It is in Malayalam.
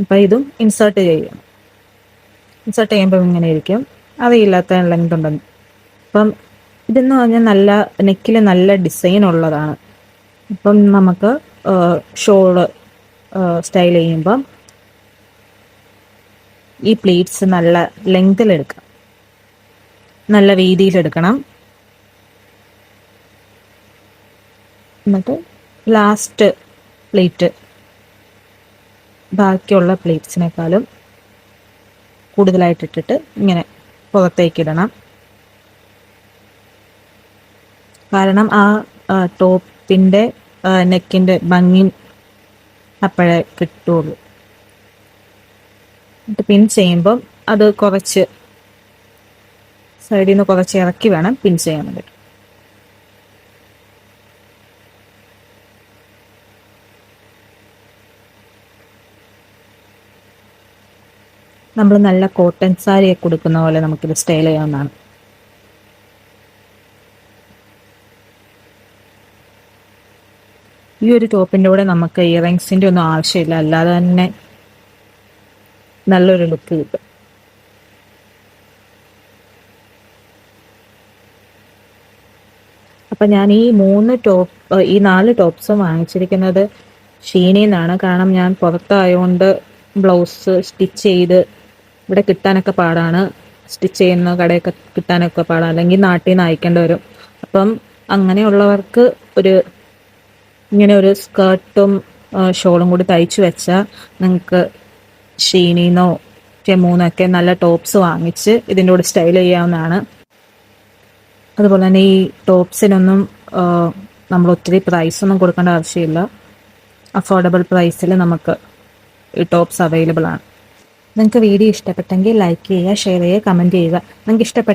അപ്പം ഇതും ഇൻസേർട്ട് ചെയ്യും. ഇൻസേർട്ട് ചെയ്യുമ്പോൾ ഇങ്ങനെ ഇരിക്കും, അറിയില്ലാത്ത ലെങ്ത് ഉണ്ടെന്ന്. അപ്പം ഇതെന്ന് പറഞ്ഞാൽ നല്ല നെക്കിൽ നല്ല ഡിസൈൻ ഉള്ളതാണ്. ഇപ്പം നമുക്ക് ഷോള് സ്റ്റൈൽ ചെയ്യുമ്പം ഈ പ്ലീറ്റ്സ് നല്ല ലെങ്തിലെടുക്കണം, നല്ല വീതിയിലെടുക്കണം. എന്നിട്ട് ലാസ്റ്റ് പ്ലീറ്റ് ബാക്കിയുള്ള പ്ലീറ്റ്സിനേക്കാളും കൂടുതലായിട്ടിട്ടിട്ട് ഇങ്ങനെ പുറത്തേക്കിടണം. കാരണം ആ ടോപ്പിൻ്റെ നെക്കിൻ്റെ ഭംഗി അപ്പോഴേ കിട്ടുള്ളൂ. എന്നിട്ട് പിൻ ചെയ്യുമ്പം അത് കുറച്ച് സൈഡിൽ നിന്ന് കുറച്ച് ഇറക്കി വേണം പിൻ ചെയ്യാൻ വേണ്ടിയിട്ട്. നമ്മൾ നല്ല കോട്ടൺ സാരിയൊക്കെ കൊടുക്കുന്ന പോലെ നമുക്കിത് സ്റ്റൈൽ ചെയ്യാവുന്നതാണ്. ഈ ഒരു ടോപ്പിൻ്റെ കൂടെ നമുക്ക് ഇയറിങ്സിൻ്റെ ഒന്നും ആവശ്യമില്ല, അല്ലാതെ തന്നെ നല്ലൊരു ലുക്ക് കിട്ടും. അപ്പം ഞാൻ ഈ 4 ടോപ്സും വാങ്ങിച്ചിരിക്കുന്നത് ഷീനിൽ നിന്നാണ്. കാരണം ഞാൻ പുറത്തായതുകൊണ്ട് ബ്ലൗസ് സ്റ്റിച്ച് ചെയ്ത് ഇവിടെ കിട്ടാനൊക്കെ പാടാണ്, സ്റ്റിച്ച് ചെയ്യുന്ന കടയൊക്കെ കിട്ടാനൊക്കെ പാടാണ്, അല്ലെങ്കിൽ നാട്ടിൽ നിന്ന് അയക്കേണ്ടി വരും. അപ്പം അങ്ങനെയുള്ളവർക്ക് ഇങ്ങനെ ഒരു സ്കേർട്ടും ഷോളും കൂടി തയ്ച്ചു വെച്ചാൽ നിങ്ങൾക്ക് ഷീനിന്നോ ടെമൂന്നൊക്കെ നല്ല ടോപ്സ് വാങ്ങിച്ച് ഇതിൻ്റെ കൂടെ സ്റ്റൈൽ ചെയ്യാവുന്നതാണ്. അതുപോലെ തന്നെ ഈ ടോപ്സിനൊന്നും നമ്മൾ ഒത്തിരി പ്രൈസൊന്നും കൊടുക്കേണ്ട ആവശ്യമില്ല. അഫോർഡബിൾ പ്രൈസിൽ നമുക്ക് ഈ ടോപ്സ് അവൈലബിൾ ആണ്. നിങ്ങൾക്ക് വീഡിയോ ഇഷ്ടപ്പെട്ടെങ്കിൽ ലൈക്ക് ചെയ്യുക, ഷെയർ ചെയ്യുക, കമൻറ്റ് ചെയ്യുക. നിങ്ങൾക്ക് ഇഷ്ടപ്പെട്ട